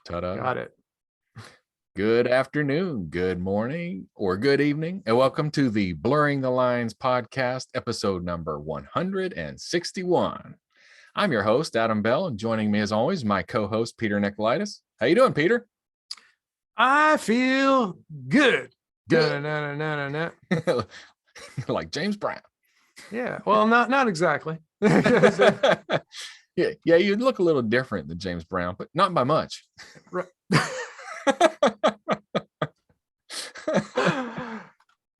Ta-da. Got it. Good afternoon, good morning, or good evening, and welcome to the Blurring the Lines podcast, episode number 161. I'm your host, Adam Bell, and joining me as always, my co-host, Peter Nikolaidis. How you doing, Peter? I feel good. Good. Na. Like James Brown. Yeah. Well, not exactly. Yeah, you look a little different than James Brown, but not by much. Right.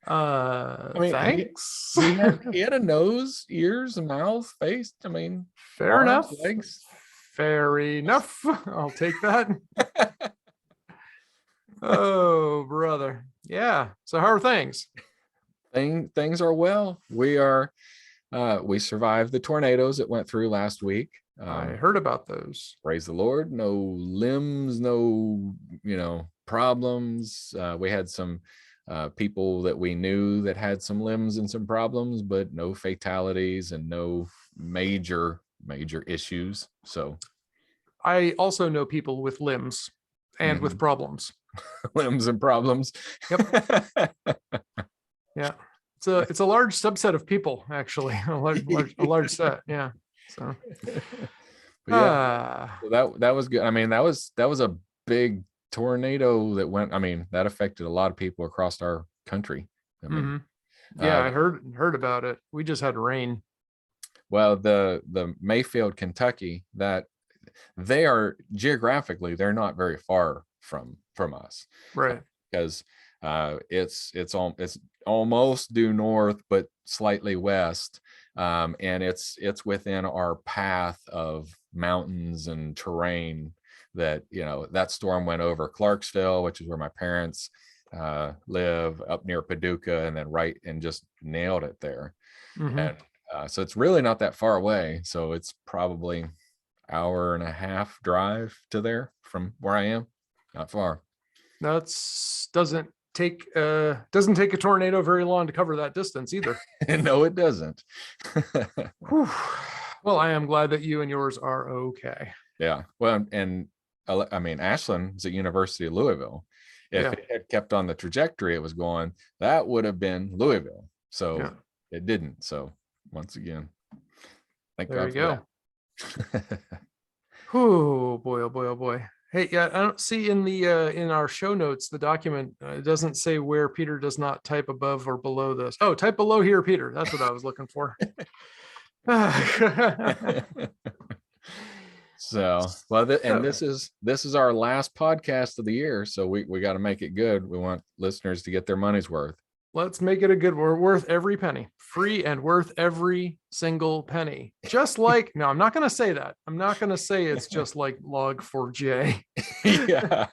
I mean, thanks. He had a nose, ears, a mouth, face. I mean, fair arms, enough. legs. Fair enough. I'll take that. Oh, brother. Yeah. So how are things? Things are well. We survived the tornadoes that went through last week. I heard about those. Praise the Lord. No limbs, no problems. We had some people that we knew that had some limbs and some problems, but no fatalities and no major issues. So I also know people with limbs and with problems. Limbs and problems. Yep. Yeah. It's a large subset of people, actually. A large set. Yeah. So yeah. So that was good. I mean, that was a big tornado that went. I mean, that affected a lot of people across our country. I mean, yeah, I heard about it. We just had rain. Well, the Mayfield, Kentucky, that they are geographically, they're not very far from us, right? Because it's almost due north, but slightly west, and it's within our path of mountains and terrain. That that storm went over Clarksville, which is where my parents live, up near Paducah, and just nailed it there. And so it's really not that far away. So it's probably hour and a half drive to there from where I am. Not far. Doesn't take a tornado very long to cover that distance either. No, it doesn't. Well, I am glad that you and yours are okay. Yeah. Well, and I mean, Ashland's at University of Louisville. If it had kept on the trajectory it was going, that would have been Louisville. So it didn't. So once again, thank God for that. Oh boy, oh boy, oh boy. Hey, yeah, I don't see in the in our show notes, the document, it doesn't say where Peter does not type above or below this. Oh, type below here, Peter. That's what I was looking for. So, well, and this is our last podcast of the year, so we got to make it good. We want listeners to get their money's worth. Let's make it a good. We're worth every penny, free and worth every single penny. Just like, no, I'm not going to say that. I'm not going to say it's just like Log4j. Yeah.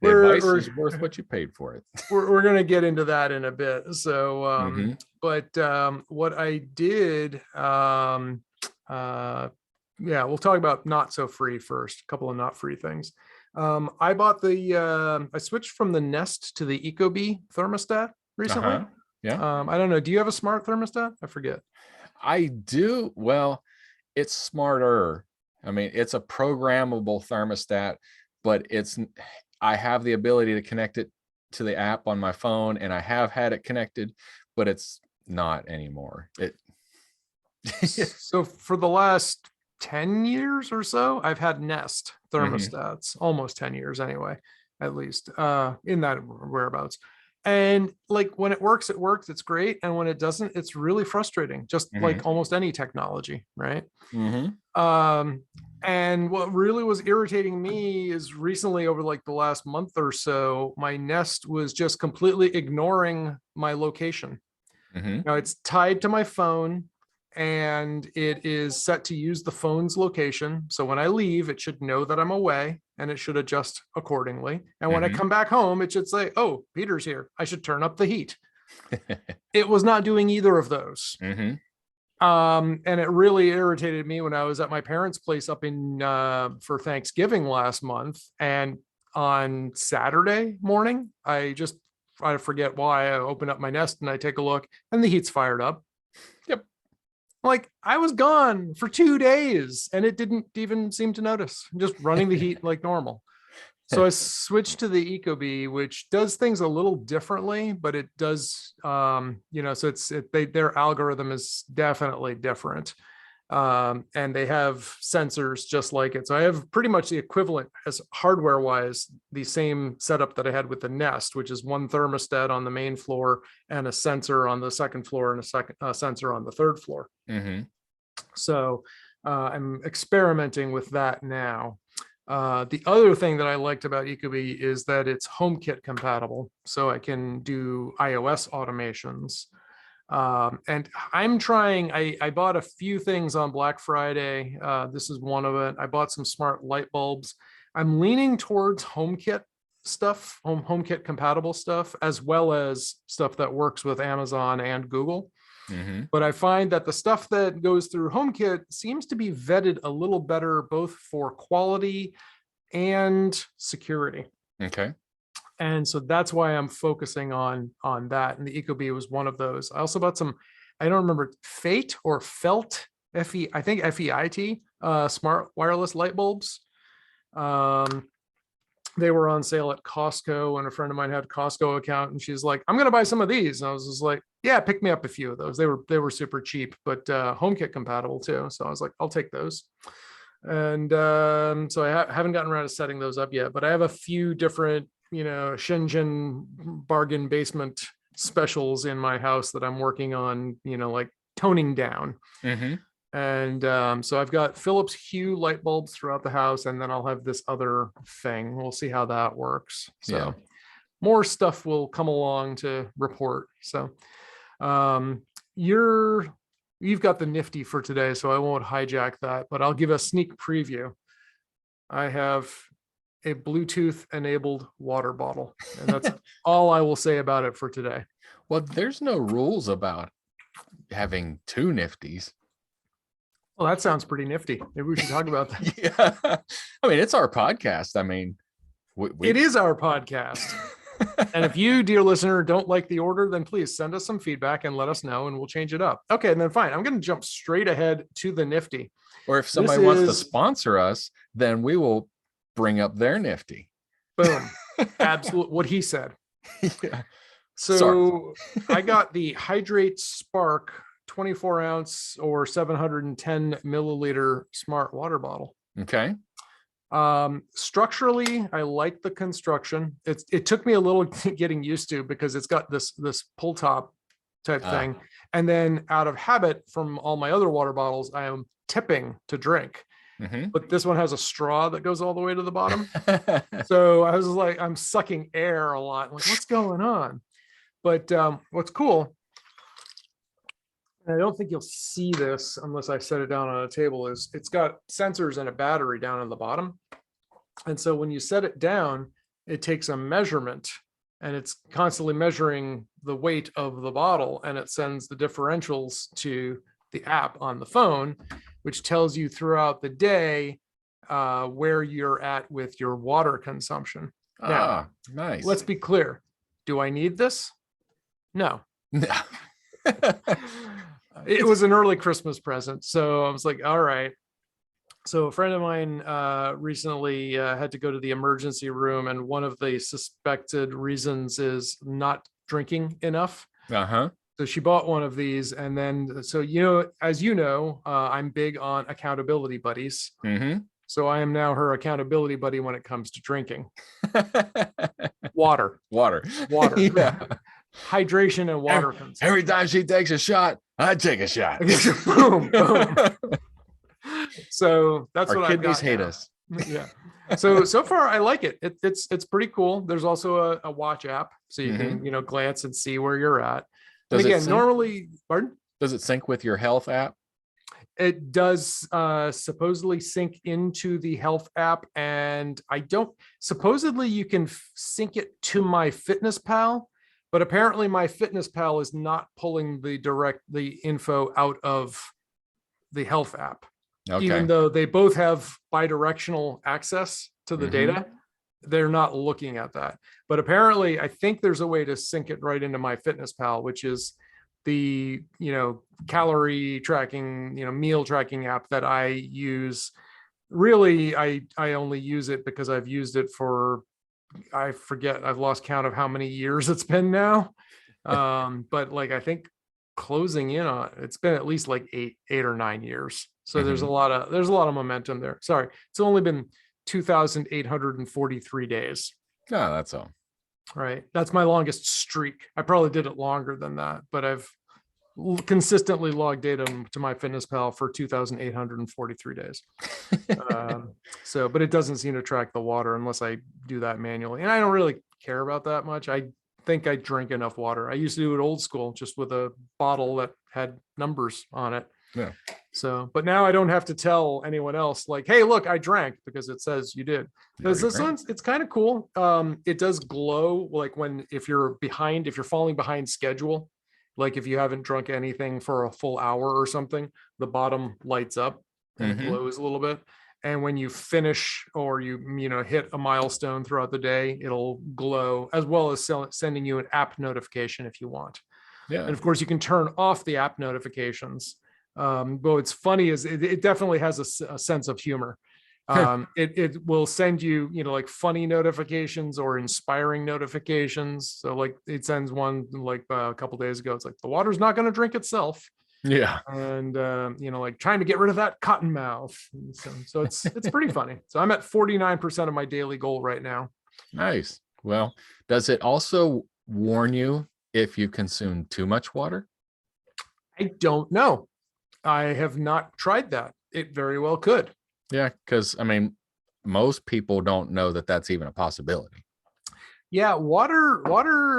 The advice is worth what you paid for it. We're going to get into that in a bit. So, but what I did, we'll talk about not so free first. A couple of not free things. I bought I switched from the Nest to the Ecobee thermostat recently. Yeah. I don't know. Do you have a smart thermostat? I forget. I do. Well, it's smarter. I mean, it's a programmable thermostat, but I have the ability to connect it to the app on my phone, and I have had it connected, but it's not anymore. So for the last 10 years or so, I've had Nest thermostats, almost 10 years anyway, at least in that whereabouts. And like when it works, it's great. And when it doesn't, it's really frustrating, just like almost any technology, right? And what really was irritating me is recently, over like the last month or so, my Nest was just completely ignoring my location. Now it's tied to my phone, and it is set to use the phone's location. So when I leave, it should know that I'm away, and it should adjust accordingly. And when I come back home, it should say, oh, Peter's here. I should turn up the heat. It was not doing either of those. And it really irritated me when I was at my parents' place up in for Thanksgiving last month. And on Saturday morning, I forget why, I open up my Nest and I take a look, and the heat's fired up. Yep. Like, I was gone for 2 days and it didn't even seem to notice. I'm just running the heat like normal. So I switched to the Ecobee, which does things a little differently, but it does, so their algorithm is definitely different. And they have sensors just like it. So I have pretty much the equivalent as hardware wise, the same setup that I had with the Nest, which is one thermostat on the main floor and a sensor on the second floor and a sensor on the third floor. So I'm experimenting with that now. The other thing that I liked about Ecobee is that it's HomeKit compatible, so I can do iOS automations. And I'm trying, I bought a few things on Black Friday. This is one of it. I bought some smart light bulbs. I'm leaning towards HomeKit stuff, HomeKit compatible stuff, as well as stuff that works with Amazon and Google. But I find that the stuff that goes through HomeKit seems to be vetted a little better, both for quality and security. Okay. And so that's why I'm focusing on that. And the Ecobee was one of those. I also bought some, I don't remember, Fate or Felt, F-E, I think F-E-I-T, smart wireless light bulbs. They were on sale at Costco, and a friend of mine had a Costco account, and she's like, I'm going to buy some of these. And I was just like, yeah, pick me up a few of those. They were super cheap, but HomeKit compatible too. So I was like, I'll take those. And so I haven't gotten around to setting those up yet, but I have a few different, Shenzhen bargain basement specials in my house that I'm working on, like toning down. And so I've got Philips Hue light bulbs throughout the house, and then I'll have this other thing. We'll see how that works. So more stuff will come along to report. So you've got the nifty for today, so I won't hijack that, but I'll give a sneak preview. I have a Bluetooth enabled water bottle, and that's all I will say about it for today. Well, there's no rules about having two nifties. Well, that sounds pretty nifty. Maybe we should talk about that. Yeah. I mean, it's our podcast. I mean, it is our podcast. And if you, dear listener, don't like the order, then please send us some feedback and let us know, and we'll change it up. Okay, and then fine. I'm going to jump straight ahead to the nifty. Or if somebody wants to sponsor us, then we will bring up their nifty. Boom. Absolutely. What he said. Yeah. So I got the Hydrate Spark 24 ounce or 710 milliliter smart water bottle. Okay. Structurally, I like the construction. It took me a little getting used to, because it's got this pull top type thing. And then out of habit from all my other water bottles, I am tipping to drink. But this one has a straw that goes all the way to the bottom. So I was like, I'm sucking air a lot. Like, what's going on? But what's cool, and I don't think you'll see this unless I set it down on a table, is it's got sensors and a battery down on the bottom. And so when you set it down, it takes a measurement, and it's constantly measuring the weight of the bottle, and it sends the differentials to the app on the phone, which tells you throughout the day where you're at with your water consumption. Now, nice. Let's be clear. Do I need this? No. It was an early Christmas present, so I was like, all right. So a friend of mine recently had to go to the emergency room, and one of the suspected reasons is not drinking enough. So she bought one of these, and then, so, as you know, I'm big on accountability buddies. So I am now her accountability buddy when it comes to drinking. Water. Yeah. Hydration and water. Every time she takes a shot, I take a shot. Boom, boom. So that's our what kidneys I've got hate now. us. Yeah. So far I like it. It's pretty cool. There's also a watch app, so you can glance and see where you're at. And again, normally, pardon? Does it sync with your health app? It does supposedly sync into the health app, and supposedly you can sync it to my Fitness Pal, but apparently my Fitness Pal is not pulling the info out of the health app. Okay. Even though they both have bidirectional access to the data, they're not looking at that. But apparently, I think there's a way to sync it right into my Fitness Pal, which is the calorie tracking, meal tracking app that I use really, I only use it because I've used it for, I forget, I've lost count of how many years it's been now. But like, I think closing in on, it's been at least like 8 or 9 years. So there's a lot of momentum there. Sorry, it's only been 2,843 days. No, that's all. Right. That's my longest streak. I probably did it longer than that, but I've consistently logged data to MyFitnessPal for 2,843 days. But it doesn't seem to track the water unless I do that manually. And I don't really care about that much. I think I drink enough water. I used to do it old school, just with a bottle that had numbers on it. Yeah. So, but now I don't have to tell anyone else like, hey, look, I drank, because it says you did. It's kind of cool. It does glow like if you're falling behind schedule, like if you haven't drunk anything for a full hour or something, the bottom lights up and glows a little bit. And when you finish or you hit a milestone throughout the day, it'll glow, as well as sending you an app notification if you want. Yeah. And of course you can turn off the app notifications. But what's funny is it definitely has a sense of humor. It will send you, like funny notifications or inspiring notifications. So like it sends one like a couple days ago. It's like, the water's not going to drink itself. Yeah. And, like trying to get rid of that cotton mouth. So it's pretty funny. So I'm at 49% of my daily goal right now. Nice. Well, does it also warn you if you consume too much water? I don't know. I have not tried that. It very well could. Yeah, because I mean, most people don't know that that's even a possibility. Yeah, water.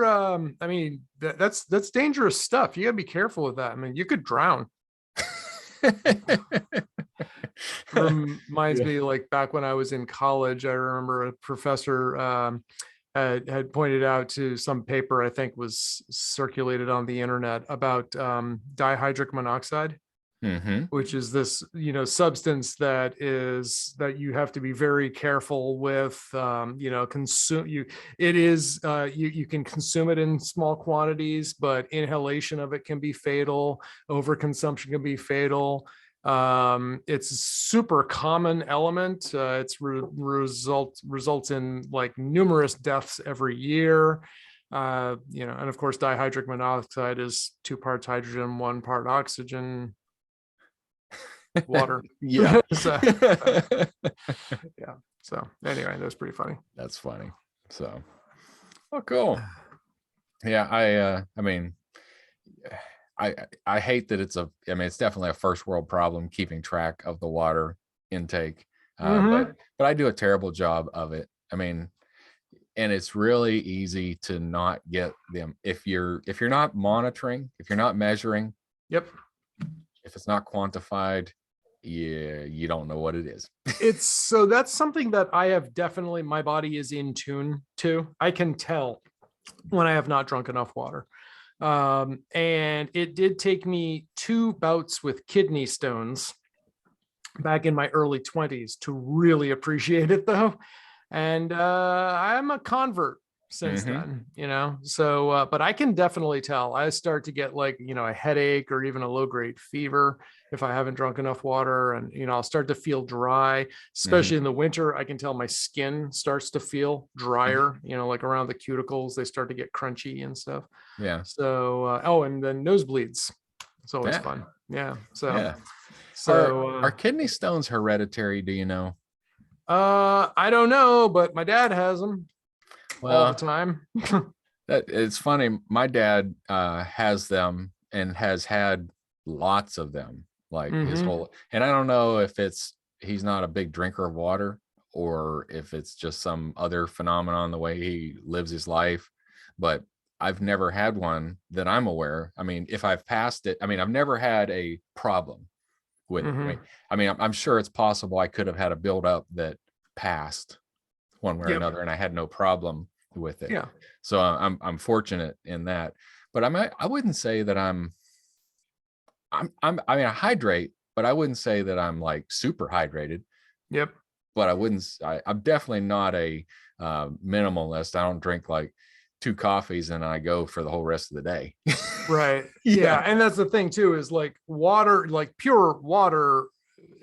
I mean, that's dangerous stuff. You gotta be careful with that. I mean, you could drown. Reminds me, like back when I was in college, I remember a professor had pointed out to some paper I think was circulated on the internet about dihydric monoxide. Which is this, substance that you have to be very careful with. Consume you. It is you can consume it in small quantities, but inhalation of it can be fatal. Overconsumption can be fatal. It's a super common element. It's results in like numerous deaths every year. And of course, dihydric monoxide is 2 parts hydrogen, 1 part oxygen. Water. Yeah. Yeah. So anyway, that's pretty funny. That's funny. So, oh, cool. Yeah. I mean, I hate that it's definitely a first world problem keeping track of the water intake. But I do a terrible job of it. I mean, and it's really easy to not get them if you're not monitoring, if you're not measuring. Yep. If it's not quantified, you don't know what it is. That's something that I have definitely, my body is in tune to. I can tell when I have not drunk enough water. And it did take me 2 bouts with kidney stones back in my early 20s to really appreciate it though. And I'm a convert since then, so but I can definitely tell. I start to get like a headache or even a low-grade fever if I haven't drunk enough water, and I'll start to feel dry, especially in the winter. I can tell my skin starts to feel drier, like around the cuticles, they start to get crunchy and stuff. Yeah. So and then nosebleeds, it's always fun. Yeah. So are kidney stones hereditary, do you know? I don't know, but my dad has them. All the time. It's funny. My dad has them and has had lots of them, like his whole. And I don't know if he's not a big drinker of water or if it's just some other phenomenon the way he lives his life. But I've never had one that I'm aware. I mean, if I've passed it, I mean, I've never had a problem with it. I mean, I'm sure it's possible I could have had a buildup that passed one way or another, and I had no problem with it. Yeah. So I'm fortunate in that. But I wouldn't say that I mean, I hydrate, but I wouldn't say that I'm like super hydrated. Yep. But I'm definitely not a minimalist. I don't drink like 2 coffees and I go for the whole rest of the day. Right. Yeah. And that's the thing too, is like water, like pure water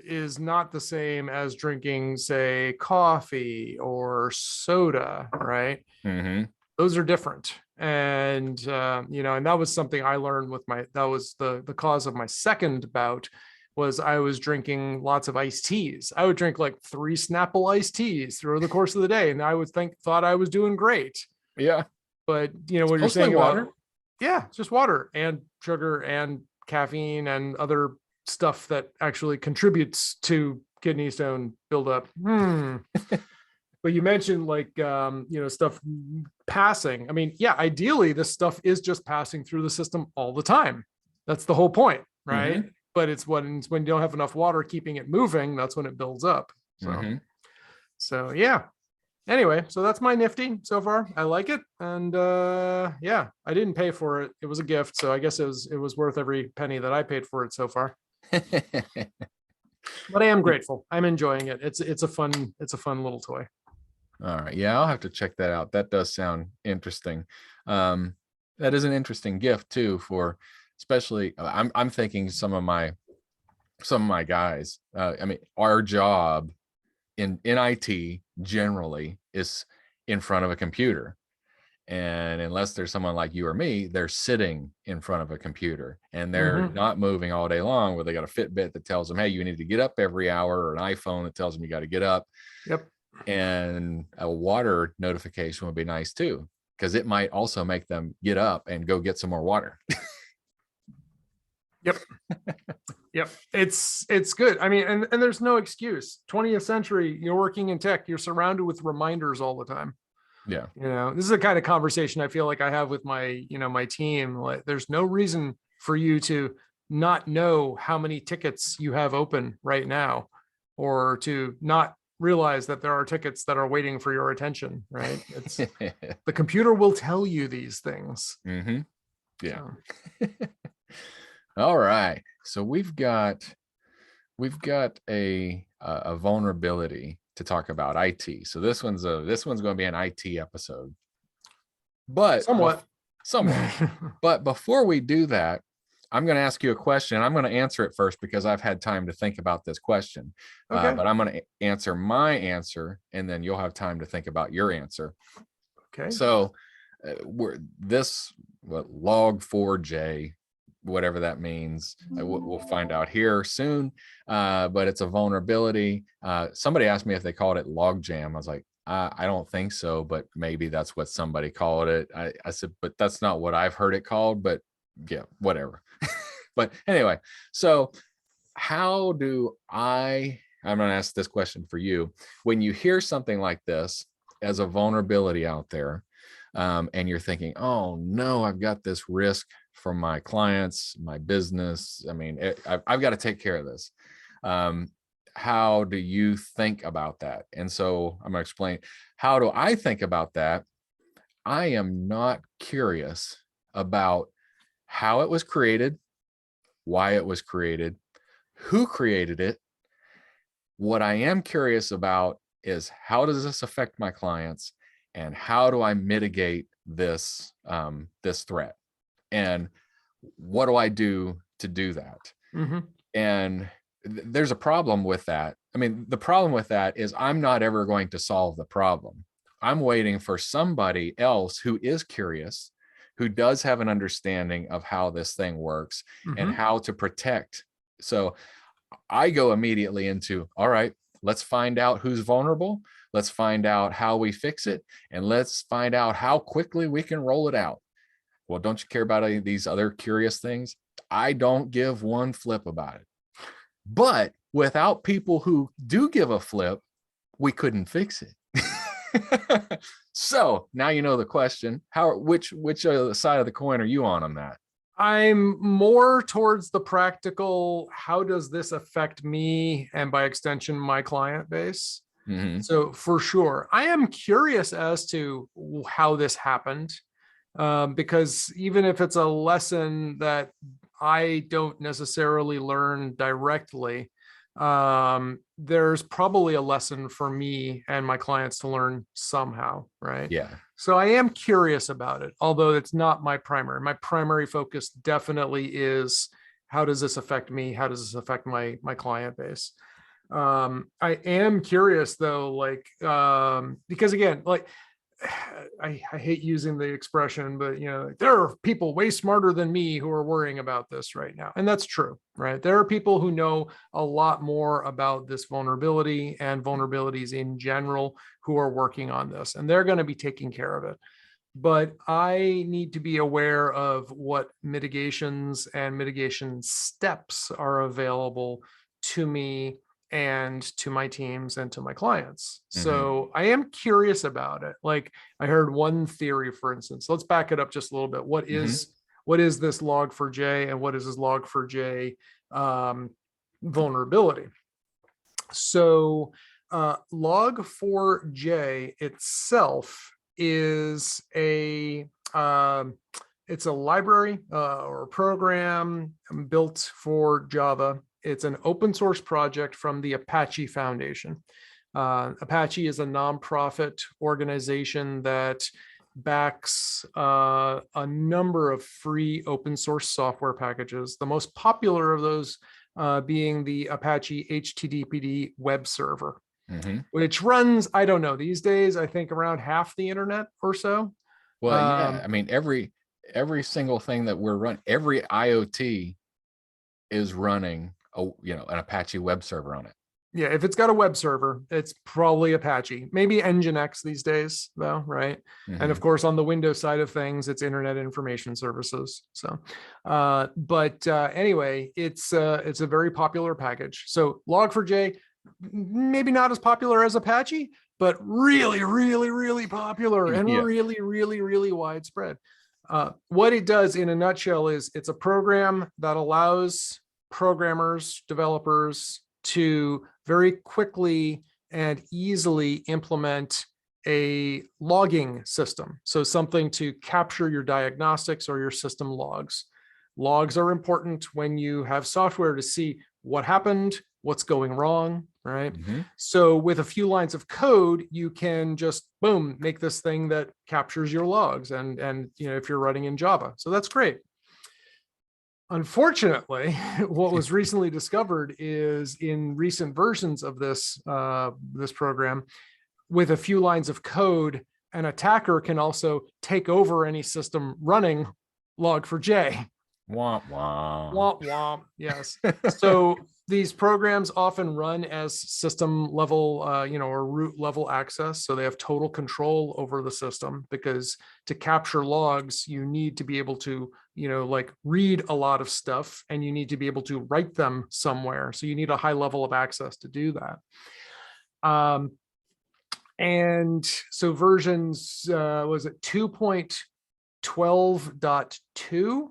is not the same as drinking, say, coffee or soda, right? Those are different. And, and that was something I learned with that was the cause of my second bout, was I was drinking lots of iced teas. I would drink like 3 Snapple iced teas through the course of the day. And I would thought I was doing great. Yeah. But what you're saying water. about, yeah, it's just water and sugar and caffeine and other stuff that actually contributes to kidney stone buildup. But you mentioned like, stuff passing. I mean, yeah, ideally this stuff is just passing through the system all the time. That's the whole point, right? But it's when you don't have enough water keeping it moving, that's when it builds up. So yeah. Anyway, so that's my nifty so far. I like it. And yeah, I didn't pay for it. It was a gift. So I guess it was worth every penny that I paid for it so far. But I am grateful. I'm enjoying it. It's a fun little toy. All right. Yeah, I'll have to check that out. That does sound interesting. That is an interesting gift too, for especially I'm thinking some of my guys. I mean, our job in IT generally is in front of a computer. And unless there's someone like you or me, they're sitting in front of a computer and they're not moving all day long, where they got a Fitbit that tells them, hey, you need to get up every hour, or an iPhone that tells them you got to get up. Yep. And a water notification would be nice too, because it might also make them get up and go get some more water. Yep. Yep. It's good. I mean, and there's no excuse. 20th century, you're working in tech, you're surrounded with reminders all the time. Yeah. This is the kind of conversation I feel like I have with my, my team. Like, there's no reason for you to not know how many tickets you have open right now, or to not realize that there are tickets that are waiting for your attention, right? It's the computer will tell you these things. Yeah. So. All right. So we've got a vulnerability to talk about, IT. So this one's going to be an IT episode, but somewhat. But before we do that, I'm going to ask you a question. I'm going to answer it first because I've had time to think about this question. Okay. But I'm going to answer my answer, and then you'll have time to think about your answer. Okay. So log4j, whatever that means, we'll find out here soon. But it's a vulnerability. Somebody asked me if they called it logjam. I was like, I don't think so, but maybe that's what somebody called it. I said, but that's not what I've heard it called, but yeah, whatever. But anyway, so I'm going to ask this question for you. When you hear something like this as a vulnerability out there, and you're thinking, oh no, I've got this risk for my clients, my business. I mean, I've got to take care of this. How do you think about that? And so I'm going to explain, how do I think about that? I am not curious about how it was created, why it was created, who created it. What I am curious about is, how does this affect my clients, and how do I mitigate this threat, and what do I do to do that? And there's a problem with that. I mean, the problem with that is I'm not ever going to solve the problem. I'm waiting for somebody else who is curious, who does have an understanding of how this thing works and how to protect. So I go immediately into, all right, let's find out who's vulnerable. Let's find out how we fix it. And let's find out how quickly we can roll it out. Well, don't you care about any of these other curious things? I don't give one flip about it. But without people who do give a flip, we couldn't fix it. So now you know the question. Which side of the coin are you on that? I'm more towards the practical. How does this affect me, and by extension, my client base? So for sure, I am curious as to how this happened, because even if it's a lesson that I don't necessarily learn directly, there's probably a lesson for me and my clients to learn somehow, right? Yeah. So I am curious about it, although it's not my primary. My primary focus definitely is, how does this affect me? How does this affect my client base? I am curious though, like, because again, like, I hate using the expression, but there are people way smarter than me who are worrying about this right now. And that's true, right? There are people who know a lot more about this vulnerability and vulnerabilities in general who are working on this, and they're going to be taking care of it. But I need to be aware of what mitigations and mitigation steps are available to me and to my teams and to my clients. So I am curious about it. Like, I heard one theory, for instance. Let's back it up just a little bit. What is this log4j and what is this log4j vulnerability? So log4j itself is it's a library or a program built for Java. It's an open source project from the Apache Foundation. Apache is a nonprofit organization that backs a number of free open source software packages. The most popular of those being the Apache HTTPD web server, which runs, I don't know, these days, I think around half the internet or so. Well, yeah, I mean, every single thing that we're running, every IoT is running an Apache web server on it. Yeah, if it's got a web server, it's probably Apache, maybe Nginx these days, though, right? And of course, on the Windows side of things, it's Internet Information Services. So, anyway, it's a very popular package. So Log4j, maybe not as popular as Apache, but really, really, really popular and really, really, really widespread. What it does in a nutshell is it's a program that allows programmers, developers to very quickly and easily implement a logging system. So something to capture your diagnostics or your system logs. Logs are important when you have software to see what happened, what's going wrong, right? So with a few lines of code, you can just, boom, make this thing that captures your logs and if you're running in Java. So that's great. Unfortunately, what was recently discovered is in recent versions of this program, with a few lines of code, an attacker can also take over any system running log4j. Womp womp. Womp womp. Yes. So these programs often run as system level, or root level access. So they have total control over the system, because to capture logs, you need to be able to, read a lot of stuff, and you need to be able to write them somewhere. So you need a high level of access to do that. And so versions, was it 2.12.2?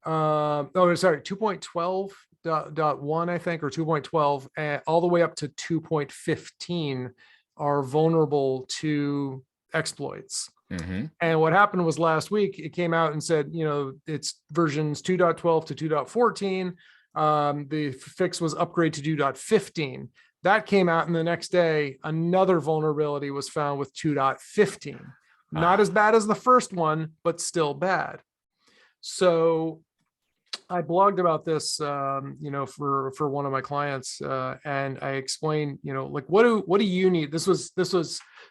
2.12.1, I think, or 2.12, all the way up to 2.15 are vulnerable to exploits. And what happened was last week, it came out and said, it's versions 2.12 to 2.14. The fix was upgrade to 2.15. That came out, and the next day, another vulnerability was found with 2.15. Not as bad as the first one, but still bad. So I blogged about this, for one of my clients, and I explained, like, what do you need? This was,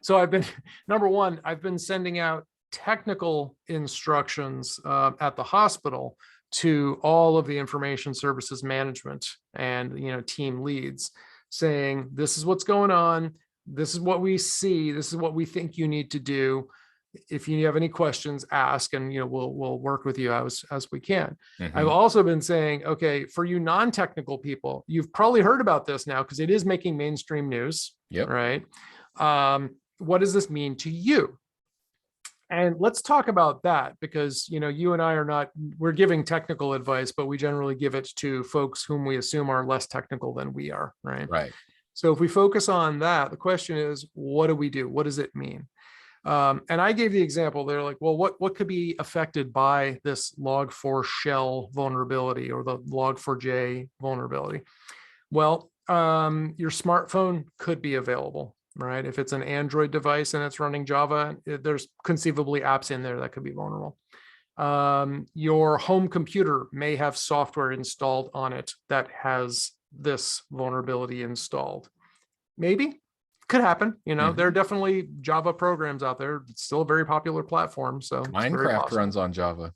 so I've been, number one, I've been sending out technical instructions at the hospital to all of the information services management and, team leads, saying, this is what's going on. This is what we see. This is what we think you need to do. If you have any questions, ask, and we'll work with you as we can. I've also been saying, okay, for you non-technical people, you've probably heard about this now because it is making mainstream news. Right. What does this mean to you? And let's talk about that, because you and I we're giving technical advice, but we generally give it to folks whom we assume are less technical than we are. Right. So if we focus on that, the question is, what do we do? What does it mean? And I gave the example. They're like, well, what could be affected by this log4 shell vulnerability or the log4j vulnerability? Well, your smartphone could be available, right? If it's an Android device and it's running Java, there's conceivably apps in there that could be vulnerable. Your home computer may have software installed on it that has this vulnerability installed. Maybe, could happen. There are definitely Java programs out there. It's still a very popular platform. So Minecraft runs on Java.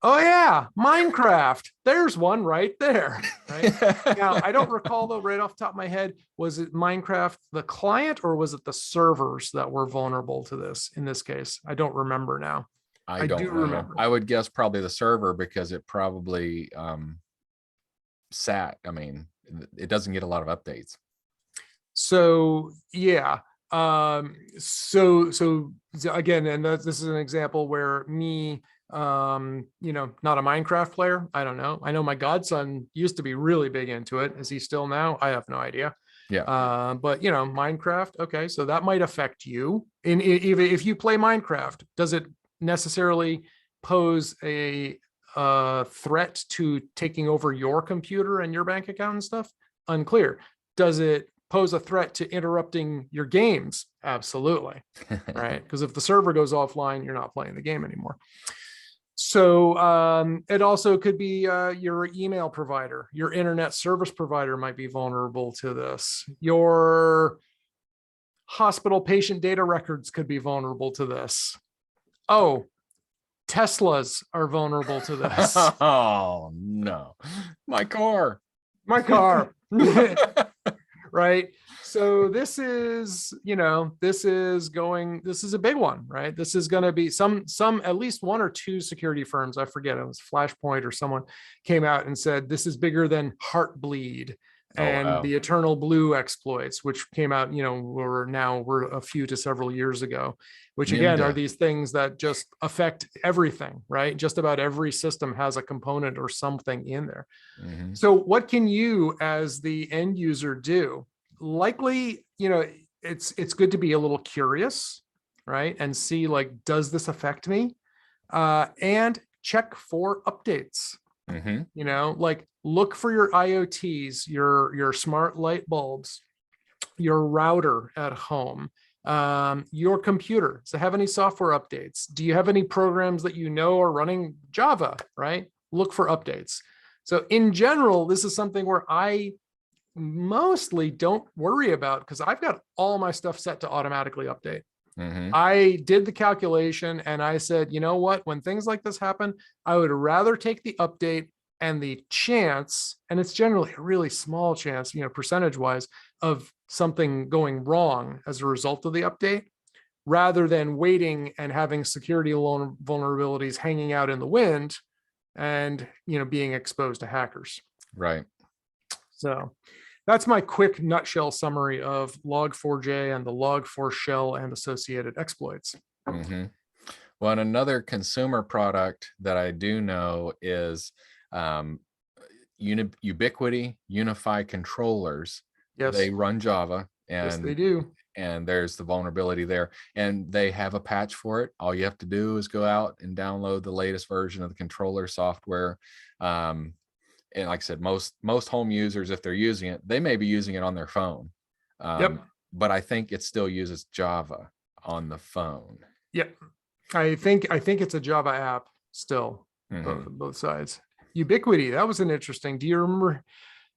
Oh yeah, Minecraft. There's one right there. Right now, I don't recall though, right off the top of my head, was it Minecraft the client or was it the servers that were vulnerable to this in this case? I don't remember now. I do remember. I would guess probably the server because it probably sat. I mean, it doesn't get a lot of updates. So yeah. So again, and this is an example where me, not a Minecraft player. I don't know. I know my godson used to be really big into it. Is he still now? I have no idea. Yeah. But Minecraft. Okay. So that might affect you. Even if you play Minecraft, does it necessarily pose a threat to taking over your computer and your bank account and stuff? Unclear. Does it pose a threat to interrupting your games? Absolutely. Right. Because if the server goes offline, you're not playing the game anymore. So it also could be your email provider, your internet service provider might be vulnerable to this. Your hospital patient data records could be vulnerable to this. Oh, Teslas are vulnerable to this. Oh no, my car. Right. So this is a big one, right? This is going to be some, at least one or two security firms. I forget, it was Flashpoint or someone came out and said, this is bigger than Heartbleed and the Eternal Blue exploits, which came out, were a few to several years ago, which again are these things that just affect everything, right? Just about every system has a component or something in there. So what can you as the end user do? Likely, it's good to be a little curious, right? And see, like, does this affect me? And check for updates. Like look for your IoTs, your smart light bulbs, your router at home, your computer. So have any software updates? Do you have any programs that are running Java, right? Look for updates. So in general, this is something where I mostly don't worry about because I've got all my stuff set to automatically update. I did the calculation and I said, you know what, when things like this happen, I would rather take the update and the chance, and it's generally a really small chance, percentage wise, of something going wrong as a result of the update, rather than waiting and having security vulnerabilities hanging out in the wind and, being exposed to hackers. Right. So that's my quick nutshell summary of Log4j and the Log4 shell and associated exploits. Well, and another consumer product that I do know is Ubiquity Unify controllers. Yes, they run Java, and yes, they do. And there's the vulnerability there, and they have a patch for it. All you have to do is go out and download the latest version of the controller software. And like I said, most home users, if they're using it, they may be using it on their phone. But I think it still uses Java on the phone. Yep. I think it's a Java app still, both sides. Ubiquity, that was an interesting. Do you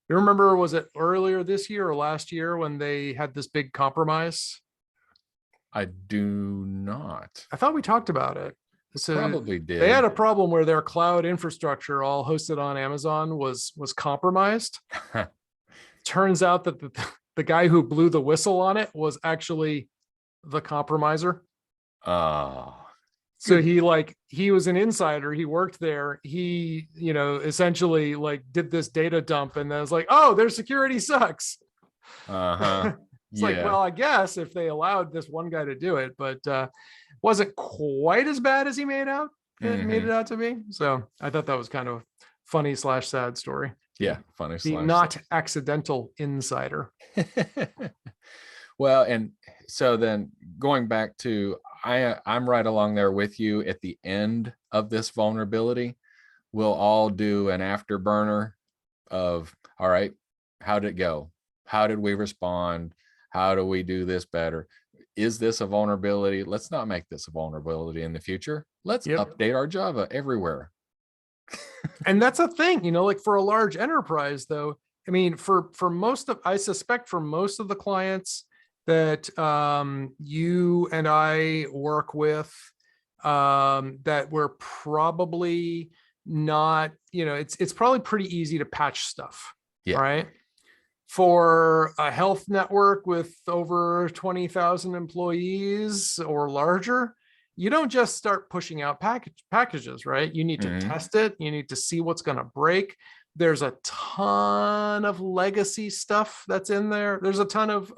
remember, was it earlier this year or last year when they had this big compromise? I do not. I thought we talked about it. So probably did. They had a problem where their cloud infrastructure, all hosted on Amazon, was compromised. Turns out that the guy who blew the whistle on it was actually the compromiser. So he was an insider. He worked there. He, essentially did this data dump and then was like, oh, their security sucks. It's like, well, I guess if they allowed this one guy to do it, but wasn't quite as bad as he made it out to be. So I thought that was kind of funny / sad story. Yeah, funny. The not accidental insider. Well, and so then going back to, I'm right along there with you. At the end of this vulnerability, we'll all do an afterburner of, all right, how did it go? How did we respond? How do we do this better? Is this a vulnerability? Let's not make this a vulnerability in the future. Let's update our Java everywhere. And that's a thing, like for a large enterprise, though, I mean, I suspect for most of the clients that you and I work with, that we're probably not, it's probably pretty easy to patch stuff, Yeah. right? For a health network with over 20,000 employees or larger, you don't just start pushing out packages, right? You need to test it. You need to see what's going to break. There's a ton of legacy stuff that's in there. There's a ton of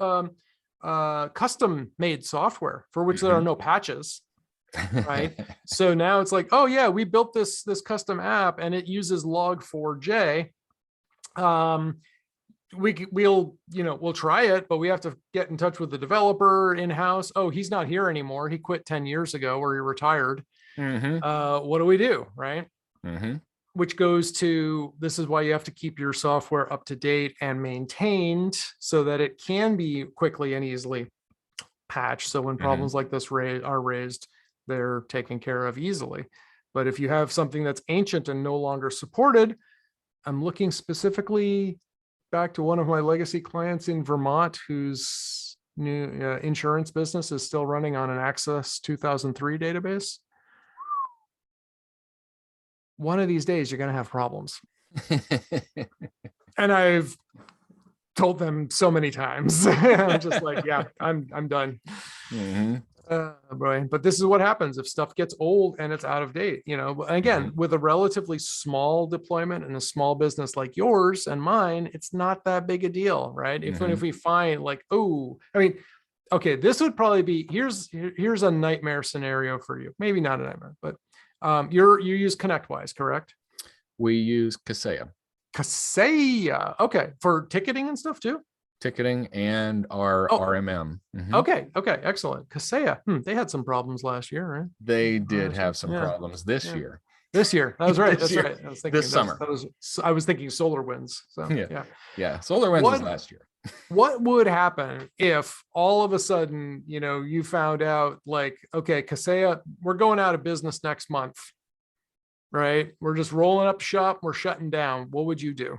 custom made software for which there are no patches, right? So now it's like, oh yeah, we built this custom app and it uses log4j. We'll try it, but we have to get in touch with the developer in-house. Oh, he's not here anymore. He quit 10 years ago or he retired. What do we do, right? Which goes to, this is why you have to keep your software up to date and maintained so that it can be quickly and easily patched. So when problems like this are raised, they're taken care of easily. But if you have something that's ancient and no longer supported, I'm looking specifically back to one of my legacy clients in Vermont whose new insurance business is still running on an Access 2003 database. One of these days, you're going to have problems. And I've told them so many times. I'm just like, yeah, I'm done. Boy, but this is what happens if stuff gets old and it's out of date, again, with a relatively small deployment and a small business like yours and mine, it's not that big a deal, right? If we find like, oh, I mean, okay, this would probably be, here's a nightmare scenario for you. Maybe not a nightmare, but you use ConnectWise, correct? We use Kaseya. Okay, for ticketing and stuff too? Ticketing and our RMM. Okay, excellent. Kaseya, they had some problems last year, right? They did have some problems this year. This year, that was right. That's year. right. I was thinking this summer. I was thinking SolarWinds. So yeah. SolarWinds was last year. What would happen if all of a sudden, you found out like, okay, Kaseya, we're going out of business next month, right? We're just rolling up shop. We're shutting down. What would you do,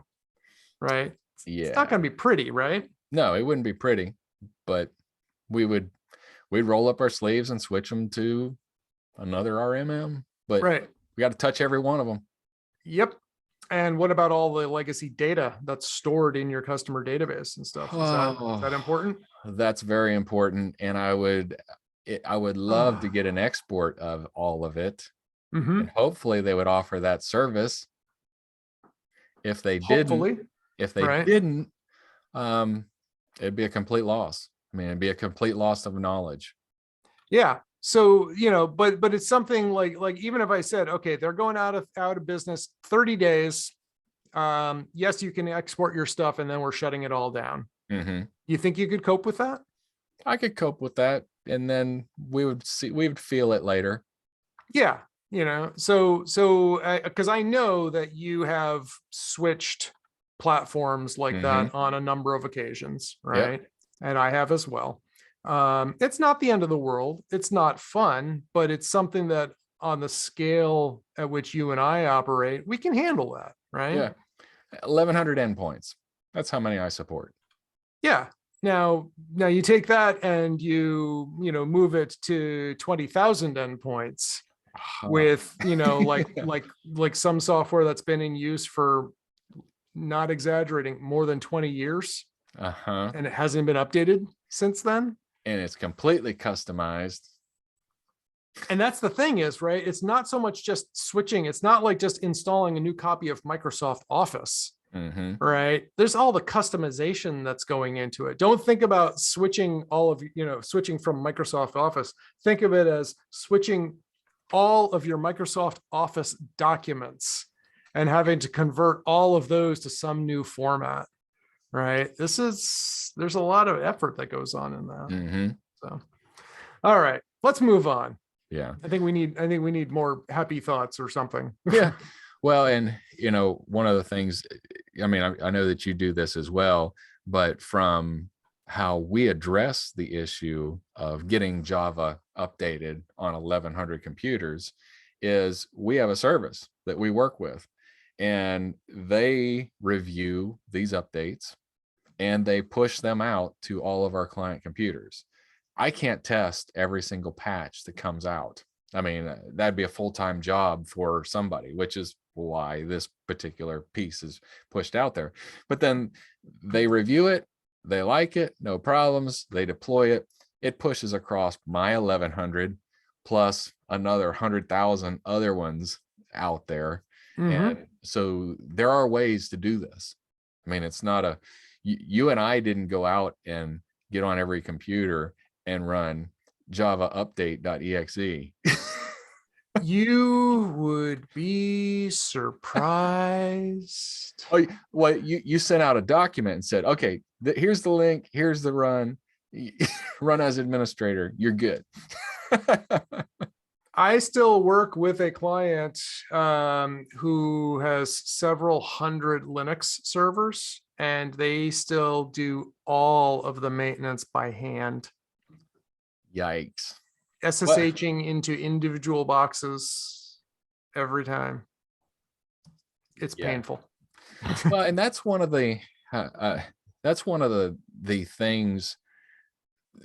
right? Yeah, it's not going to be pretty, right? No, it wouldn't be pretty, but we'd roll up our sleeves and switch them to another RMM. But we got to touch every one of them. Yep. And what about all the legacy data that's stored in your customer database and stuff? Is that important? That's very important. And I would love to get an export of all of it. And hopefully they would offer that service. If they didn't, it'd be a complete loss. I mean, it'd be a complete loss of knowledge. Yeah. So, but it's something like even if I said, okay, they're going out of business 30 days. Yes, you can export your stuff and then we're shutting it all down. You think you could cope with that? I could cope with that. And then we would feel it later. Yeah. So because I know that you have switched platforms like that on a number of occasions, right? Yep. And I have as well. It's not the end of the world. It's not fun, but it's something that on the scale at which you and I operate, we can handle that, right? Yeah. 1,100 endpoints. That's how many I support. Yeah. Now you take that and you move it to 20,000 endpoints with, like some software that's been in use for, not exaggerating, more than 20 years. And it hasn't been updated since then. And it's completely customized. And that's the thing is, right? It's not so much just switching. It's not like just installing a new copy of Microsoft Office, right? There's all the customization that's going into it. Don't think about switching switching from Microsoft Office. Think of it as switching all of your Microsoft Office documents and having to convert all of those to some new format, right? There's a lot of effort that goes on in that. So, all right, let's move on. Yeah. I think we need more happy thoughts or something. Yeah. Well, and one of the things, I mean, I know that you do this as well, but from how we address the issue of getting Java updated on 1,100 computers is we have a service that we work with. and they review these updates and they push them out to all of our client computers. I can't test every single patch that comes out. I mean, that'd be a full-time job for somebody, which is why this particular piece is pushed out there. But then they review it, they like it, no problems, they deploy it, it pushes across my 1100 plus another 100,000 other ones out there. And so there are ways to do this. I mean, it's not a, you and I didn't go out and get on every computer and run Java update.exe. You would be surprised. Oh, well, you sent out a document and said, okay, here's the link, here's the run, run as administrator, you're good. I still work with a client who has several hundred Linux servers, and they still do all of the maintenance by hand. Yikes. SSHing into individual boxes every time. It's painful. Well, and that's one of the things,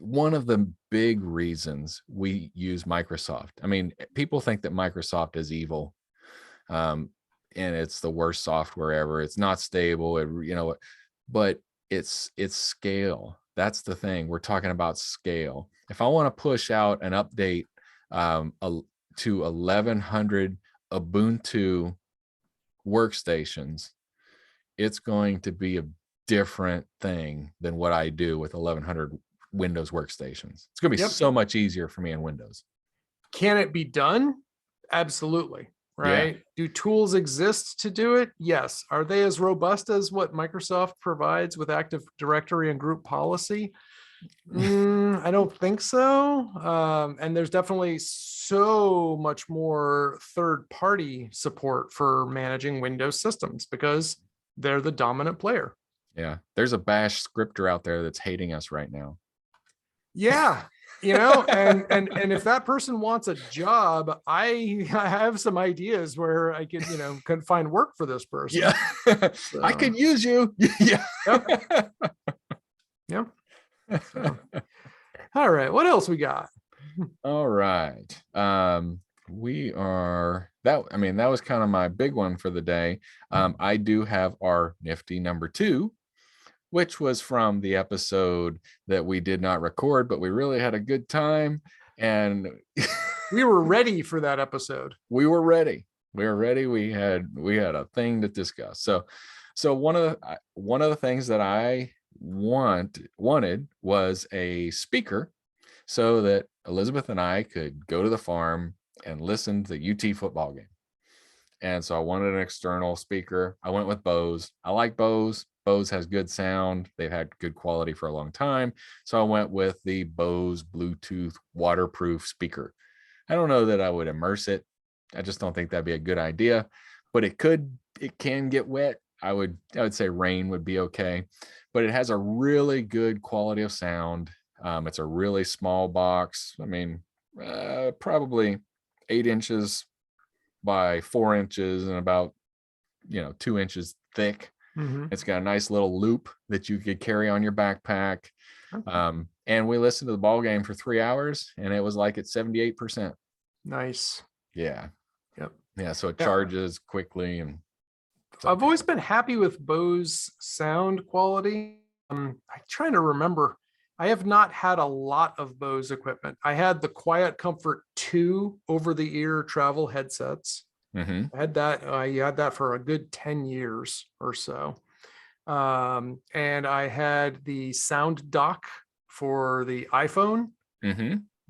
one of the big reasons we use Microsoft. I mean, people think that Microsoft is evil, and it's the worst software ever. It's not stable, but it's scale. That's the thing. We're talking about scale. If I want to push out an update to 1100 Ubuntu workstations, it's going to be a different thing than what I do with 1100 Windows workstations. It's going to be so much easier for me in Windows. Can it be done? Absolutely. Right. Yeah. Do tools exist to do it? Yes. Are they as robust as what Microsoft provides with Active Directory and group policy? I don't think so. And there's definitely so much more third-party support for managing Windows systems because they're the dominant player. Yeah. There's a bash scripter out there that's hating us right now. Yeah. And if that person wants a job, I have some ideas where I could find work for this person. Yeah. So. I could use you. Yeah. Yep. Yep. So. All right. What else we got? All right. That was kind of my big one for the day. I do have our nifty number 2, which was from the episode that we did not record, but we really had a good time. And we were ready for that episode. We were ready. We had a thing to discuss. So one of the things that I wanted was a speaker so that Elizabeth and I could go to the farm and listen to the UT football game. And so I wanted an external speaker. I went with Bose. I like Bose. Bose has good sound. They've had good quality for a long time. So I went with the Bose Bluetooth waterproof speaker. I don't know that I would immerse it. I just don't think that'd be a good idea, but it can get wet. I would say rain would be okay, but it has a really good quality of sound. It's a really small box. I mean, probably 8 inches by 4 inches and about 2 inches thick. It's got a nice little loop that you could carry on your backpack. And we listened to the ball game for 3 hours and it was like at 78%. Nice. Yeah. Yep. Yeah. So it charges quickly. And I've always been happy with Bose sound quality. I'm trying to remember. I have not had a lot of Bose equipment. I had the Quiet Comfort 2 over-the-ear travel headsets. I had that. I had that for a good 10 years or so. And I had the sound dock for the iPhone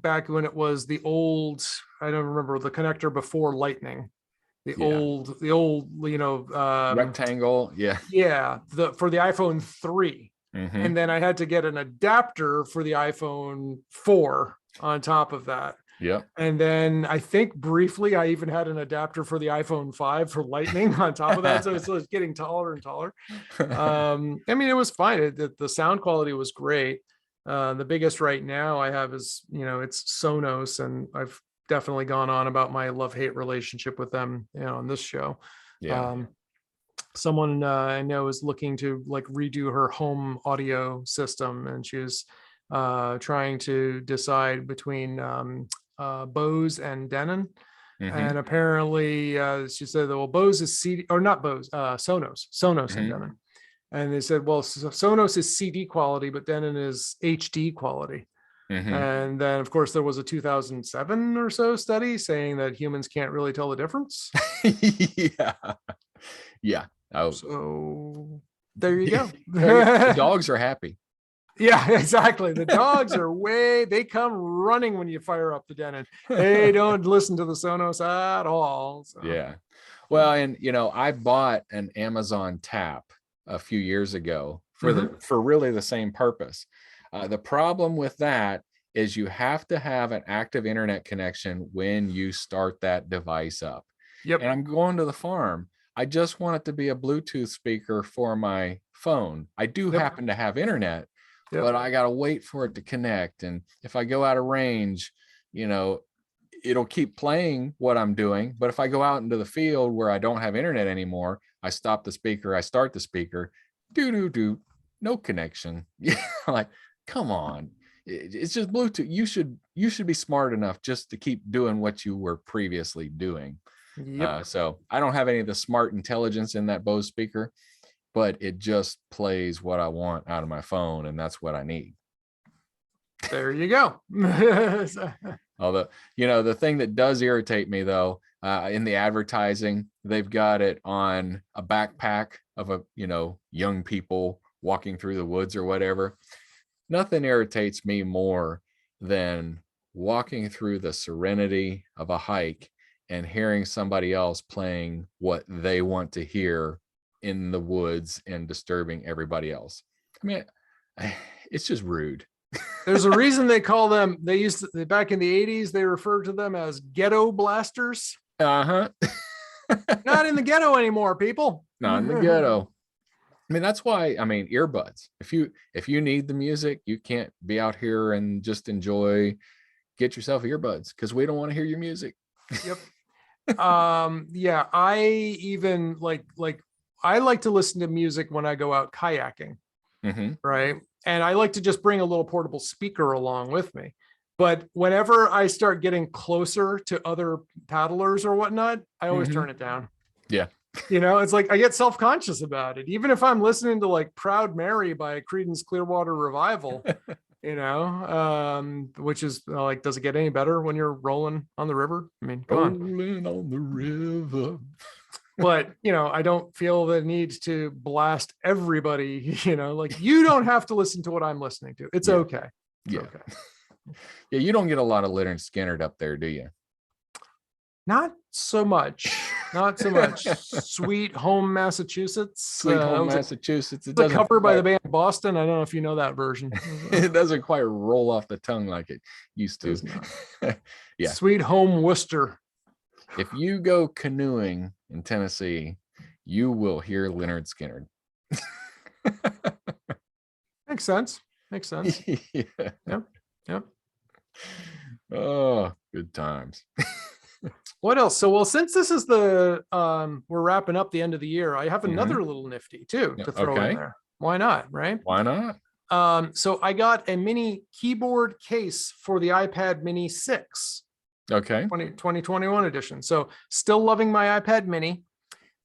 back when it was the old, I don't remember the connector before Lightning. The old, rectangle. Yeah. Yeah. For the iPhone 3. And then I had to get an adapter for the iPhone 4 on top of that. Yeah. And then I think briefly I even had an adapter for the iPhone 5 for Lightning on top of that. So it's getting taller and taller. I mean, it was fine. The sound quality was great. The biggest right now I have is, it's Sonos, and I've definitely gone on about my love-hate relationship with them, on this show. Yeah. someone I know is looking to like redo her home audio system, and she was trying to decide between Bose and Denon. And apparently she said that, well, Bose is CD, or not Bose, Sonos and Denon. And they said, well, Sonos is CD quality, but Denon is HD quality. And then, of course, there was a 2007 or so study saying that humans can't really tell the difference. Yeah. Oh, so there you go. The dogs are happy. Yeah, exactly. The dogs are they come running when you fire up the Denon. They don't listen to the Sonos at all. So. Yeah. Well, and I bought an Amazon Tap a few years ago for really the same purpose. The problem with that is you have to have an active internet connection when you start that device up. Yep. And I'm going to the farm. I just want it to be a Bluetooth speaker for my phone. I do happen to have internet, but I got to wait for it to connect. And if I go out of range, it'll keep playing what I'm doing. But if I go out into the field where I don't have internet anymore, I stop the speaker, I start the speaker, no connection. Like, come on. It's just Bluetooth. You should be smart enough just to keep doing what you were previously doing. So I don't have any of the smart intelligence in that Bose speaker, but it just plays what I want out of my phone, and that's what I need. There you go. Although, the thing that does irritate me though, in the advertising, they've got it on a backpack of young people walking through the woods or whatever. Nothing irritates me more than walking through the serenity of a hike and hearing somebody else playing what they want to hear in the woods and disturbing everybody else. I mean, it's just rude. There's a reason they call them, back in the 80s, they referred to them as ghetto blasters. Not in the ghetto anymore, people. Not in the ghetto. I mean, that's why, earbuds. If you need the music, you can't be out here and just get yourself earbuds, because we don't want to hear your music. Yep. Yeah, I even I like to listen to music when I go out kayaking. Right. And I like to just bring a little portable speaker along with me. But whenever I start getting closer to other paddlers or whatnot, I always turn it down. Yeah. It's like I get self-conscious about it. Even if I'm listening to like Proud Mary by Creedence Clearwater Revival, which is like, does it get any better when you're rolling on the river? I mean, come on. Rolling on the river. But, I don't feel the need to blast everybody, like you don't have to listen to what I'm listening to. It's okay. It's okay. Yeah. You don't get a lot of Leonard Skinner up there, do you? Not so much. Not so much. Sweet Home Massachusetts. Sweet Home Massachusetts. It's a cover by the band Boston. I don't know if you know that version. It doesn't quite roll off the tongue like it used to. Yeah. Sweet Home Worcester. If you go canoeing in Tennessee, you will hear Leonard Skinner. Makes sense. Yeah. Yep. Oh, good times. What else? So, well, since this is we're wrapping up the end of the year, I have another little nifty too to throw in there. Why not? Right? Why not? So I got a mini keyboard case for the iPad Mini 6. Okay. 2021 edition. So still loving my iPad Mini.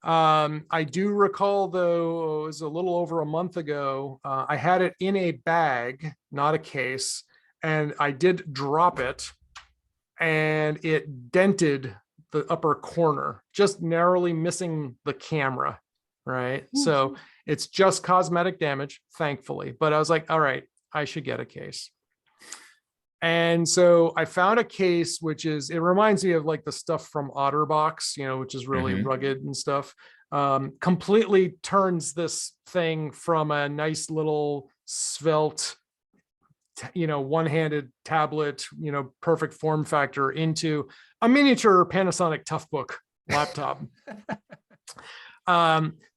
I do recall, though, it was a little over a month ago, I had it in a bag, not a case, and I did drop it, and it dented the upper corner, just narrowly missing the camera, right? Mm-hmm. So it's just cosmetic damage, thankfully. But I was like, all right, I should get a case. And so I found a case, it reminds me of like the stuff from Otterbox, which is really rugged and stuff. Completely turns this thing from a nice little svelte, one-handed tablet, perfect form factor into a miniature Panasonic Toughbook laptop.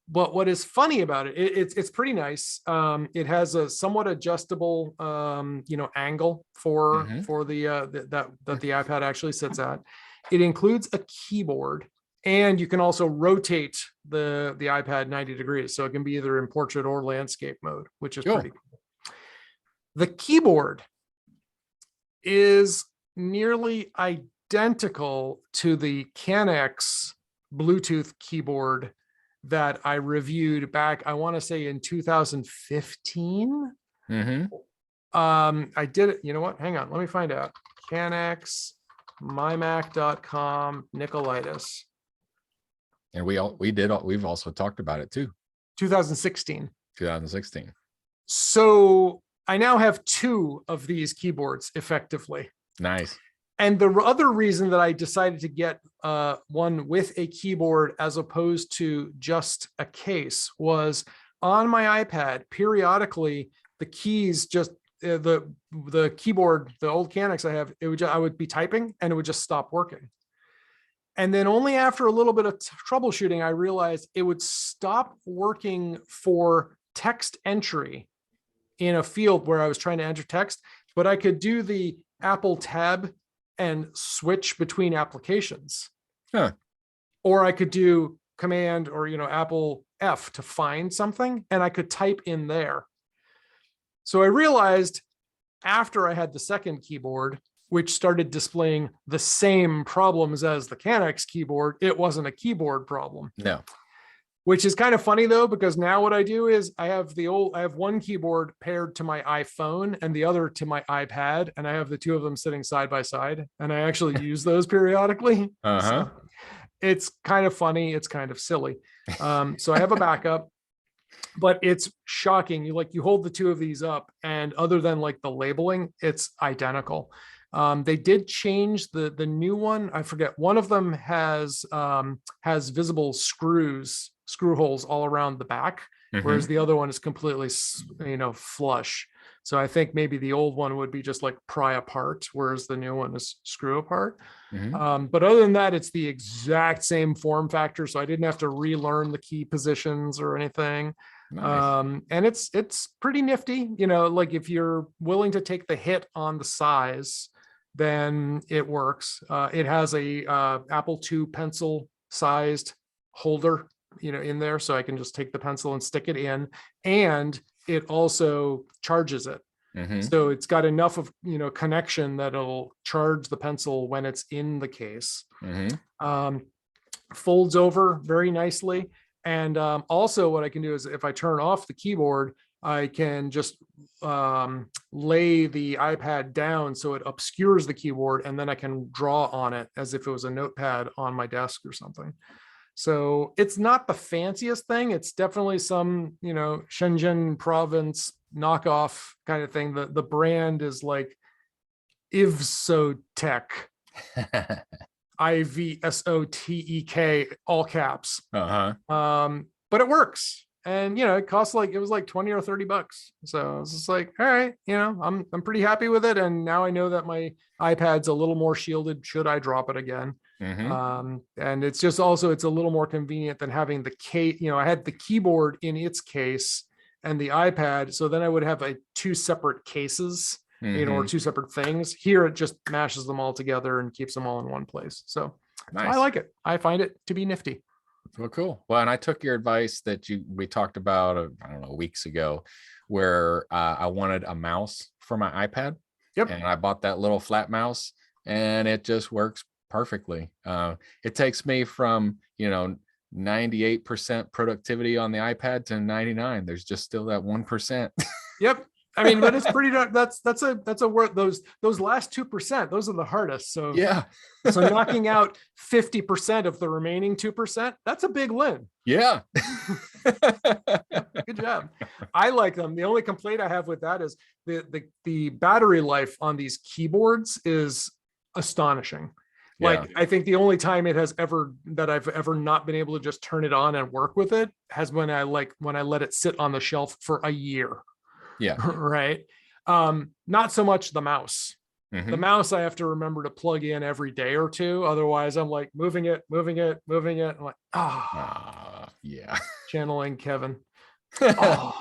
But what is funny about it's pretty nice. It has a somewhat adjustable, angle for the that the iPad actually sits at. It includes a keyboard. And you can also rotate the iPad 90 degrees. So it can be either in portrait or landscape mode, which is pretty cool. The keyboard is nearly identical to the Canex Bluetooth keyboard that I reviewed back, I want to say in 2015. I did it. You know what? Hang on. Let me find out. Canex, mymac.com, Nikolaidis. And we've also talked about it too. 2016. So I now have 2 of these keyboards effectively. Nice. And the other reason that I decided to get one with a keyboard as opposed to just a case was on my iPad, periodically, the keys just, the keyboard, the old Canex I have, I would be typing and it would just stop working. And then only after a little bit of troubleshooting, I realized it would stop working for text entry in a field where I was trying to enter text, but I could do the Apple tab and switch between applications. Or I could do Command or, Apple F to find something, and I could type in there. So I realized after I had the second keyboard, which started displaying the same problems as the Canex keyboard, it wasn't a keyboard problem. No. Which is kind of funny though, because now what I do is I have one keyboard paired to my iPhone and the other to my iPad, and I have the 2 of them sitting side by side, and I actually use those periodically. So it's kind of funny. It's kind of silly. So I have a backup, but it's shocking. You hold the 2 of these up, and other than like the labeling, it's identical. They did change the new one. I forget. One of them has visible screw holes all around the back, whereas the other one is completely, flush. So I think maybe the old one would be just like pry apart, whereas the new one is screw apart. But other than that, it's the exact same form factor. So I didn't have to relearn the key positions or anything. Nice. And it's pretty nifty. Like if you're willing to take the hit on the size, then it works. It has a Apple II pencil sized holder, in there, so I can just take the pencil and stick it in, and it also charges it. So it's got enough of connection that it'll charge the pencil when it's in the case. Folds over very nicely, and also what I can do is if I turn off the keyboard, I can just lay the iPad down so it obscures the keyboard, and then I can draw on it as if it was a notepad on my desk or something. So it's not the fanciest thing. It's definitely some, Shenzhen province knockoff kind of thing. The brand is like Ivsotek, IVSOTEK, all caps. But it works. And, it costs it was like 20 or 30 bucks. So it's just like, all right, I'm pretty happy with it. And now I know that my iPad's a little more shielded should I drop it again. And it's just also, it's a little more convenient than having the case. I had the keyboard in its case and the iPad. So then I would have 2 separate cases, or 2 separate things. Here, it just mashes them all together and keeps them all in one place. So nice. I like it. I find it to be nifty. Well, cool. Well, and I took your advice that we talked about, weeks ago, where I wanted a mouse for my iPad. Yep. And I bought that little flat mouse, and it just works perfectly. It takes me from 98% productivity on the iPad to 99. There's just still that 1%. Yep. I mean, but it's pretty, that's a word. Those last 2%, those are the hardest. So yeah. So knocking out 50% of the remaining 2%, that's a big win. Yeah. Good job. I like them. The only complaint I have with that is the battery life on these keyboards is astonishing. Like, I think the only time I've ever not been able to just turn it on and work with it has when I let it sit on the shelf for a year. Yeah. Right. Not so much the mouse. The mouse I have to remember to plug in every day or 2. Otherwise I'm like moving it. I'm like, yeah. Channeling Kevin. So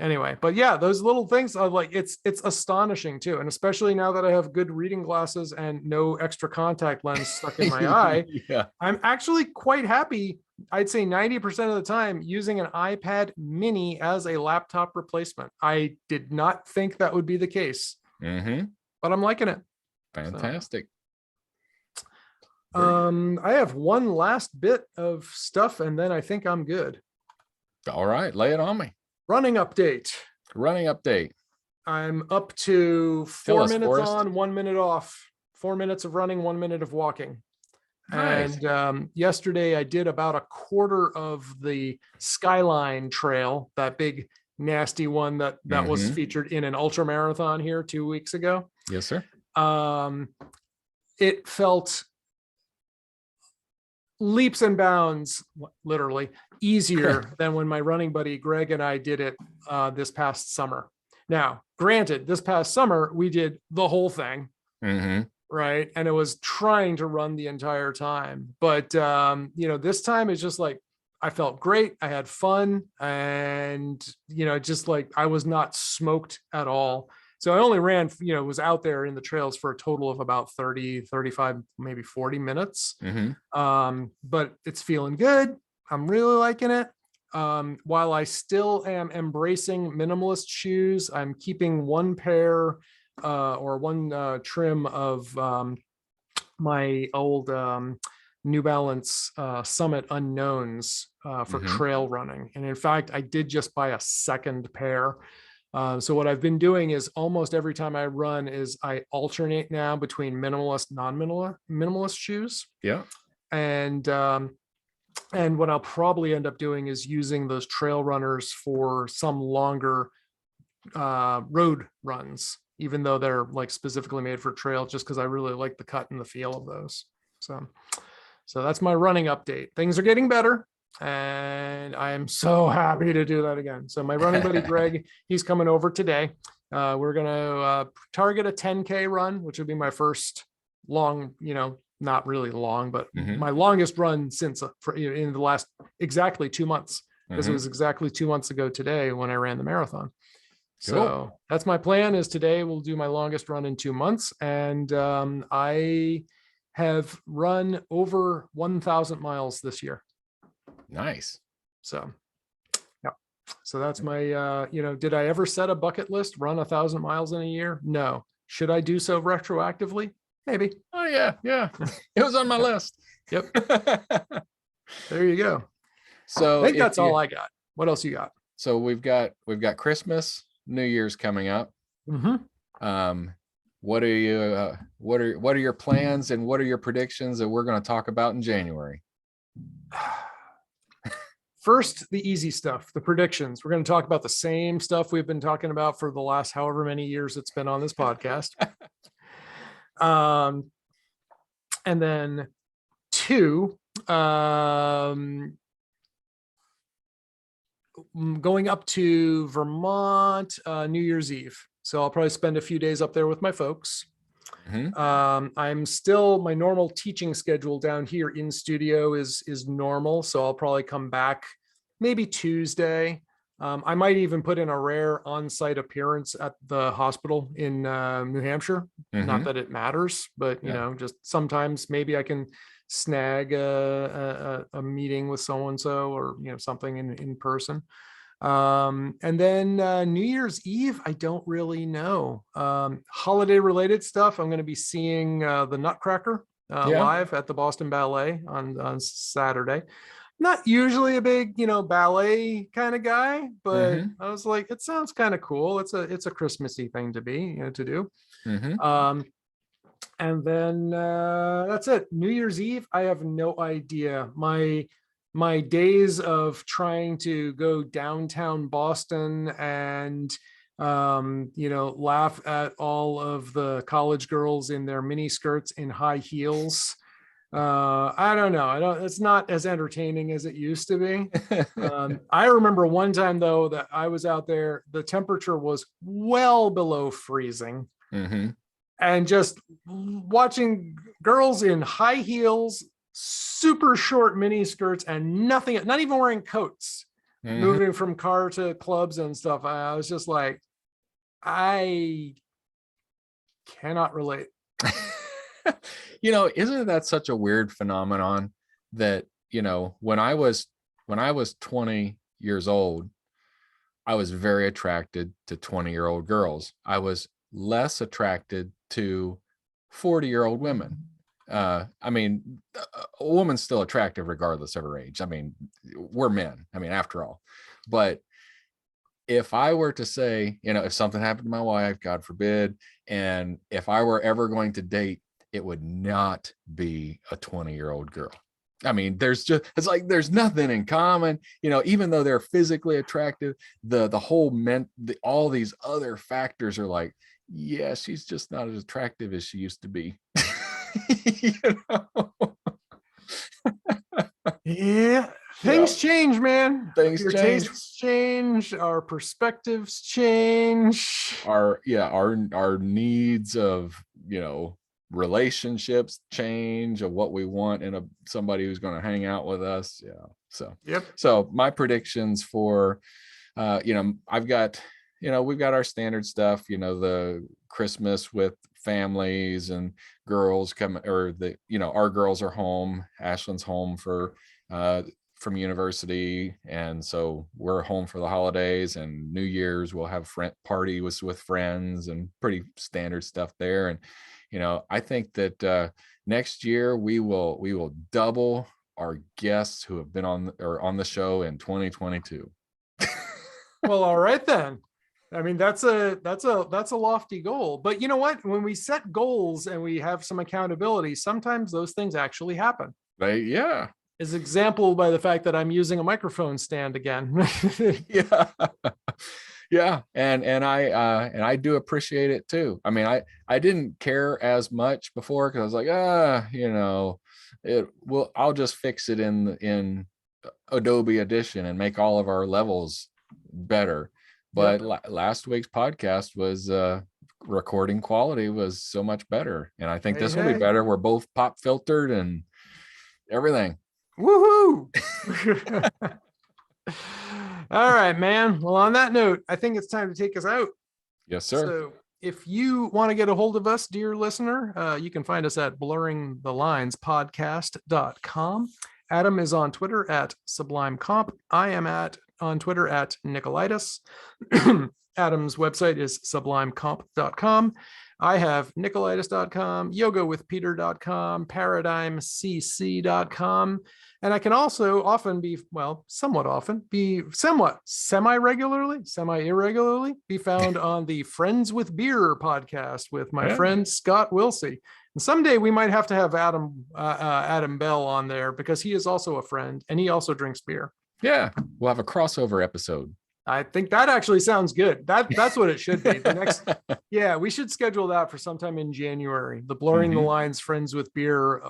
Anyway, but yeah, those little things are like, it's astonishing too. And especially now that I have good reading glasses and no extra contact lens stuck in my eye, Yeah. I'm actually quite happy. I'd say 90% of the time using an iPad mini as a laptop replacement. I did not think that would be the case, but I'm liking it. Fantastic. I have one last bit of stuff and then I think I'm good. All right, lay it on me. Running update. Running update. I'm up to 4 minutes Forrest. on, 1 minute off. 4 minutes of running, 1 minute of walking. Nice. And yesterday I did about a quarter of the Skyline Trail, that big nasty one that was featured in an ultra marathon here 2 weeks ago. Yes, sir. It felt leaps and bounds, literally, easier than when my running buddy Greg and I did it this past summer. Now, granted, this past summer we did the whole thing, right? And it was trying to run the entire time. But this time it's just like I felt great. I had fun, and just like I was not smoked at all. So I only ran, was out there in the trails for a total of about 30, 35, maybe 40 minutes. But it's feeling good. I'm really liking it. While I still am embracing minimalist shoes, I'm keeping one pair or one trim of my old New Balance Summit Unknowns for trail running. And in fact, I did just buy a second pair. So what I've been doing is almost every time I run is I alternate now between minimalist, non-minimalist shoes. Yeah. And what I'll probably end up doing is using those trail runners for some longer road runs, even though they're like specifically made for trail, just because I really like the cut and the feel of those. So that's my running update. Things are getting better. And I am so happy to do that again. So my running buddy Greg, he's coming over today. We're gonna target a 10K run, which would be my first long, not really long, but my longest run since in the last exactly 2 months, because it was exactly 2 months ago today when I ran the marathon. So that's my plan. Is today we'll do my longest run in 2 months, and I have run over 1,000 miles this year. Nice. So, yeah. So that's my, did I ever set a bucket list, run 1,000 miles in a year? No. Should I do so retroactively? Maybe. Oh yeah. Yeah. It was on my list. Yep. There you go. So I think that's all I got. What else you got? So we've got Christmas, New Year's coming up. What are your plans and what are your predictions that we're going to talk about in January? First, the easy stuff, the predictions. We're going to talk about the same stuff we've been talking about for the last however many years it's been on this podcast. And then two, going up to Vermont, New Year's Eve. So I'll probably spend a few days up there with my folks. I'm still, my normal teaching schedule down here in studio is normal. So I'll probably come back maybe Tuesday. I might even put in a rare on-site appearance at the hospital in New Hampshire. Not that it matters, but just sometimes maybe I can snag a meeting with so-and-so or, something in person. And then New Year's Eve, I don't really know. Holiday related stuff. I'm going to be seeing the Nutcracker live at the Boston Ballet on Saturday. Not usually a big, ballet kind of guy, but I was like, it sounds kind of cool. It's a Christmassy thing to be, to do. And then that's it. New Year's Eve, I have no idea. My days of trying to go downtown Boston and, laugh at all of the college girls in their mini skirts in high heels. I don't know. It's not as entertaining as it used to be. I remember one time though, that I was out there, the temperature was well below freezing. And just watching girls in high heels, super short mini skirts and nothing, not even wearing coats, moving from car to clubs and stuff. I was just like, I cannot relate. Isn't that such a weird phenomenon that, when I was 20 years old, I was very attracted to 20-year-old girls. I was less attracted to 40-year-old women. A woman's still attractive regardless of her age. We're men, after all. But if I were to say, if something happened to my wife, God forbid, and if I were ever going to date, it would not be a 20-year-old girl. There's nothing in common, even though they're physically attractive, all these other factors are like, yeah, she's just not as attractive as she used to be. Yeah. Things change, man. Things change. Tastes change. Our perspectives change. Our needs of, relationships change, of what we want in somebody who's going to hang out with us. Yeah. So my predictions for, we've got our standard stuff, the Christmas with families and girls come, or our girls are home. Ashlyn's home from university, and so we're home for the holidays, and New Year's we'll have party with friends, and pretty standard stuff there. And I think that next year we will double our guests who have been on the show in 2022. Well, all right then. That's a lofty goal, but you know what? When we set goals and we have some accountability, sometimes those things actually happen. Yeah. Is example by the fact that I'm using a microphone stand again. Yeah. And I do appreciate it too. I didn't care as much before, because I was like, I'll just fix it in Adobe Edition and make all of our levels better. But last week's podcast was recording quality was so much better. And I think this will be better. We're both pop filtered and everything. Woohoo! All right, man. Well, on that note, I think it's time to take us out. Yes, sir. So if you want to get a hold of us, dear listener, you can find us at blurringthelinespodcast.com. Adam is on Twitter at Sublime Comp. I am on Twitter at Nikolaidis. Adam's website is sublimecomp.com. I have Nikolaidis.com, yogawithpeter.com, paradigmcc.com. And I can also somewhat semi-irregularly be found on the Friends with Beer podcast with my friend Scott Wilsey. And someday we might have to have Adam Bell on there, because he is also a friend and he also drinks beer. Yeah, we'll have a crossover episode. I think that actually sounds good. That's what it should be. The next, we should schedule that for sometime in January. The Blurring the Lines Friends with Beer,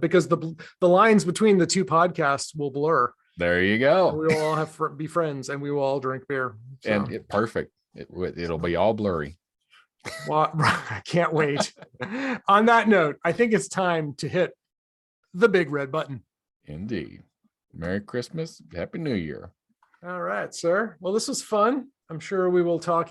because the lines between the two podcasts will blur. There you go. We will all be friends, and we will all drink beer. So. And perfect. It'll be all blurry. Well, I can't wait. On that note, I think it's time to hit the big red button. Indeed. Merry Christmas. Happy New Year. All right, sir. Well, this was fun. I'm sure we will talk